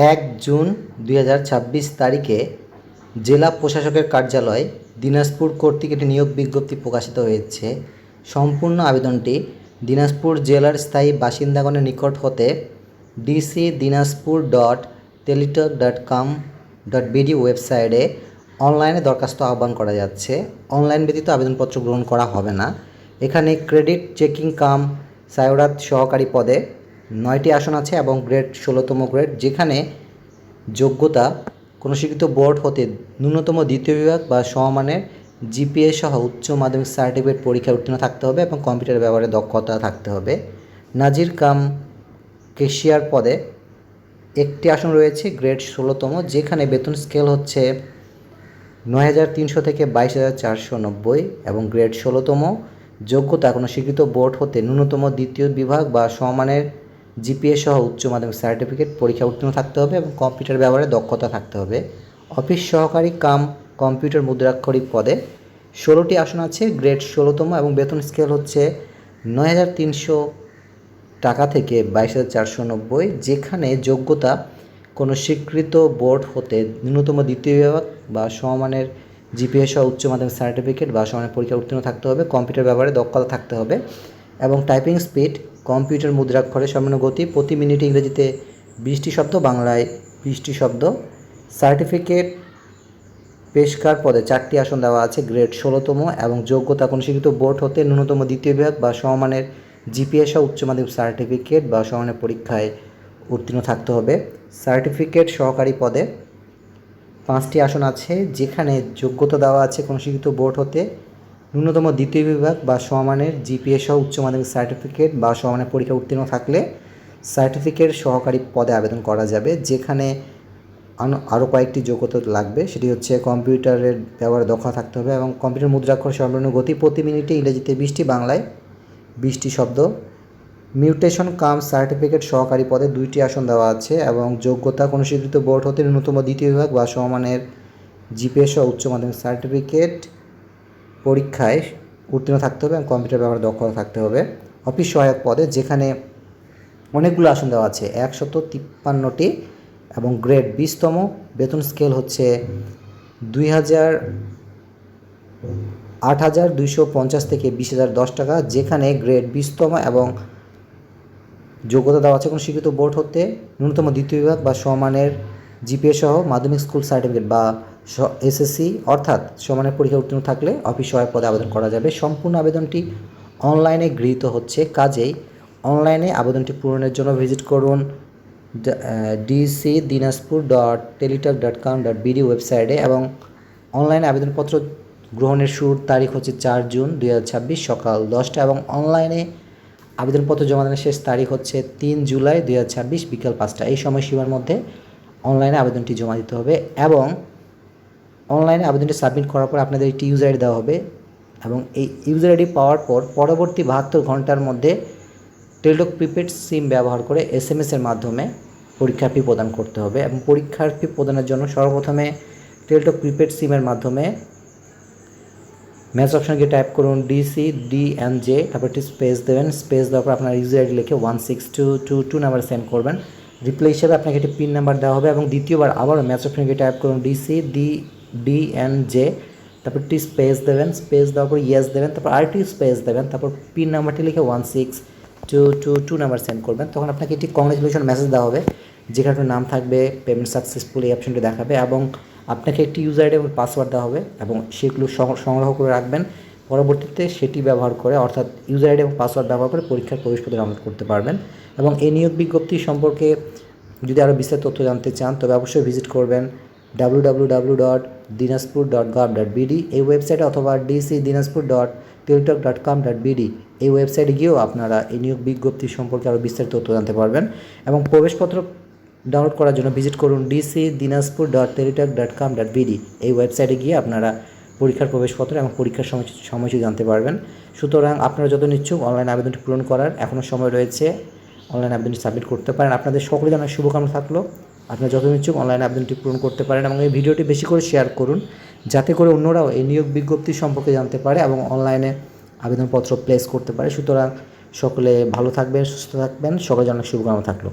1 June 2026 তারিখে জেলা প্রশাসকের কার্যালয় দিনাজপুর কর্তৃক একটি নিয়োগ বিজ্ঞপ্তি প্রকাশিত হয়েছে। সম্পূর্ণ আবেদনটি দিনাজপুর জেলার স্থায়ী বাসিন্দাগণের নিকট হতে dc.dinazpur.teletalk.com.bd ওয়েবসাইটে অনলাইনে দরখাস্ত আহ্বান করা যাচ্ছে। অনলাইন ব্যতীত আবেদনপত্র গ্রহণ করা হবে না। এখানে ক্রেডিট চেকিং কাম সায়োরাত সহকারী পদে 9টি আসন আছে এবং গ্রেড 16তম গ্রেড, যেখানে যোগ্যতা কোনো স্বীকৃত বোর্ড হতে ন্যূনতম দ্বিতীয় বিভাগ বা সমমানের জিপিএ সহ উচ্চ মাধ্যমিক সার্টিফিকেট পরীক্ষায় উত্তীর্ণ থাকতে হবে এবং কম্পিউটার ব্যবহারে দক্ষতা থাকতে হবে। নাজির কাম কেশিয়ার পদে 1টি আসন রয়েছে, গ্রেড 16তম, যেখানে বেতন স্কেল হচ্ছে 9,300 থেকে 22,490 এবং গ্রেড 16তম। যোগ্যতা কোনো স্বীকৃত বোর্ড হতে ন্যূনতম দ্বিতীয় বিভাগ বা সমমানের জিপিএ সহ উচ্চ মাধ্যমিক সার্টিফিকেট পরীক্ষা উত্তীর্ণ থাকতে হবে এবং কম্পিউটার ব্যবহারে দক্ষতা থাকতে হবে। অফিস সহকারী কাম কম্পিউটার মুদ্রাক্ষরিক পদে 16টি আসন আছে, গ্রেড 16তম এবং বেতন স্কেল হচ্ছে 9,300 টাকা থেকে 22,490, যেখানে যোগ্যতা কোনো স্বীকৃত বোর্ড হতে ন্যূনতম দ্বিতীয় বিভাগ বা সমমানের জিপিএ সহ উচ্চ মাধ্যমিক সার্টিফিকেট বা সমানের পরীক্ষা উত্তীর্ণ থাকতে হবে, কম্পিউটার ব্যবহারে দক্ষতা থাকতে হবে এবং টাইপিং স্পিড কম্পিউটার মুদ্রাক্ষরে সর্বনিম্ন গতি প্রতি মিনিটে ইংরেজিতে 20টি শব্দ, বাংলায় 20টি শব্দ। সার্টিফিকেট পেশকার পদে 4টি আসন দেওয়া আছে, গ্রেড 16তম এবং যোগ্যতা কোনো স্বীকৃত বোর্ড হতে ন্যূনতম দ্বিতীয় বিভাগ বা সমমানের জিপিএ সহ উচ্চ মাধ্যমিক সার্টিফিকেট বা সমানের পরীক্ষায় উত্তীর্ণ থাকতে হবে। সার্টিফিকেট সহকারী পদে 5টি আসন আছে, যেখানে যোগ্যতা দেওয়া আছে কোনো স্বীকৃত বোর্ড হতে ন্যূনতম দ্বিতীয় বিভাগ বা সমমানের জিপিএ সহ উচ্চ মাধ্যমিক সার্টিফিকেট বা সমমানের পরীক্ষা উত্তীর্ণ থাকলে সার্টিফিকেট সহকারী পদে আবেদন করা যাবে, যেখানে আরও কয়েকটি যোগ্যতা লাগবে। সেটি হচ্ছে কম্পিউটারের ব্যবহারে দক্ষতা থাকতে হবে এবং কম্পিউটার মুদ্রাক্ষর সর্বনিম্ন গতি প্রতি মিনিটে ইংরেজিতে 20টি, বাংলায় 20টি শব্দ। মিউটেশন কাম সার্টিফিকেট সহকারী পদে 2টি আসন দেওয়া আছে এবং যোগ্যতা কোনো স্বীকৃত বোর্ড হতে ন্যূনতম দ্বিতীয় বিভাগ বা সমমানের জিপিএ সহ উচ্চ মাধ্যমিক সার্টিফিকেট পরীক্ষায় উত্তীর্ণ থাকতে হবে এবং কম্পিউটার ব্যবহারে দক্ষতা থাকতে হবে। অফিস সহায়ক পদে, যেখানে অনেকগুলো আসন দেওয়া আছে, 153টি এবং গ্রেড 20তম, বেতন স্কেল হচ্ছে 8,250 থেকে 20,010 টাকা, যেখানে গ্রেড 20তম এবং যোগ্যতা দেওয়া আছে কোনো স্বীকৃত বোর্ড হতে ন্যূনতম দ্বিতীয় বিভাগ বা সমানের জিপিএ সহ মাধ্যমিক স্কুল সার্টিফিকেট বা এসএসসি অর্থাৎ সমানের পরীক্ষা উত্তীর্ণ থাকলে অফিস সহায়ক পদে আবেদন করা যাবে। সম্পূর্ণ আবেদনটি অনলাইনে গৃহীত হচ্ছে, কাজেই অনলাইনে আবেদনটি পূরণের জন্য ভিজিট করুন dc.dinazpur.teletalk.com.bd ওয়েবসাইটে এবং অনলাইনে আবেদনপত্র গ্রহণের শুরুর তারিখ হচ্ছে 4 জুন 2026 সকাল 10টা এবং অনলাইনে আবেদনপত্র জমা দানের শেষ তারিখ হচ্ছে 3 জুলাই 2026 বিকাল 5টা। এই সময়সীমার মধ্যে অনলাইনে আবেদনটি জমা দিতে হবে এবং অনলাইনে আবেদনটি সাবমিট করার পর আপনাদের একটি ইউজার আইডি দেওয়া হবে এবং এই ইউজার আইডি পাওয়ার পর পরবর্তী 72 ঘন্টার মধ্যে টেলিটক প্রিপেড সিম ব্যবহার করে SMS-এর মাধ্যমে পরীক্ষার ফি প্রদান করতে হবে এবং পরীক্ষার ফি প্রদানের জন্য সর্বপ্রথমে টেলিটক প্রিপেড সিমের মাধ্যমে ম্যাচ অপশানে গিয়ে টাইপ করুন DCDNJ, তারপর একটি স্পেস দেবেন। স্পেস দেওয়ার পর আপনার ইউজার আইডি লিখে 16222 নাম্বারে সেন্ড করবেন। রিপ্লাই হিসেবে আপনাকে একটি পিন নাম্বার দেওয়া হবে এবং দ্বিতীয়বার আবারও ম্যাচ অপশানে গিয়ে টাইপ করুন DCDNJ, তারপর একটি স্পেস দেবেন। স্পেস দেওয়ার পর ইয়েস দেবেন, তারপর আরেকটি স্পেস দেবেন, তারপর পিন নাম্বারটি লিখে 16222 নাম্বার সেন্ড করবেন। তখন আপনাকে একটি কংগ্রেচুলেশন মেসেজ দেওয়া হবে, যেখানে আপনার নাম থাকবে, পেমেন্ট সাকসেসফুল এই অপশনটি দেখাবে এবং আপনাকে একটি ইউজার আইডি এবং পাসওয়ার্ড দেওয়া হবে এবং সেগুলো সংগ্রহ করে রাখবেন। পরবর্তীতে সেটি ব্যবহার করে অর্থাৎ ইউজার আইডি এবং পাসওয়ার্ড ব্যবহার করে পরীক্ষার প্রবেশপত্র ডাউনলোড করতে পারবেন। এবং এই নিয়োগ বিজ্ঞপ্তি সম্পর্কে যদি আরও বিস্তারিত তথ্য জানতে চান তবে অবশ্যই ভিজিট করবেন www.dinazpur.gov.bd এই ওয়েবসাইটে অথবা dc.dinazpur.teletalk.com.bd এই ওয়েবসাইটে গিয়েও আপনারা এই নিয়োগ বিজ্ঞপ্তি সম্পর্কে আরও বিস্তারিত তথ্য জানতে পারবেন। এবং প্রবেশপত্র ডাউনলোড করার জন্য ভিজিট করুন dc.dinazpur.teletalk.com.bd এই ওয়েবসাইটে গিয়ে আপনারা পরীক্ষার প্রবেশপত্র এবং পরীক্ষার সময়সূচি জানতে পারবেন। সুতরাং আপনারা যত ইচ্ছুক অনলাইন আবেদনটি পূরণ করার এখনও সময় রয়েছে, অনলাইন আবেদনটি সাবমিট করতে পারেন। আপনাদের সকলে জানার শুভকামনা থাকলো। আপনারা যত ইচ্ছুক অনলাইন আবেদনটি পূরণ করতে পারেন এবং এই ভিডিওটি বেশি করে শেয়ার করুন, যাতে করে অন্যরাও এই নিয়োগ বিজ্ঞপ্তি সম্পর্কে জানতে পারে এবং অনলাইনে আবেদনপত্র প্লেস করতে পারে। সুতরাং সকলে ভালো থাকবেন, সুস্থ থাকবেন, সকলে জানার শুভকামনা থাকলো।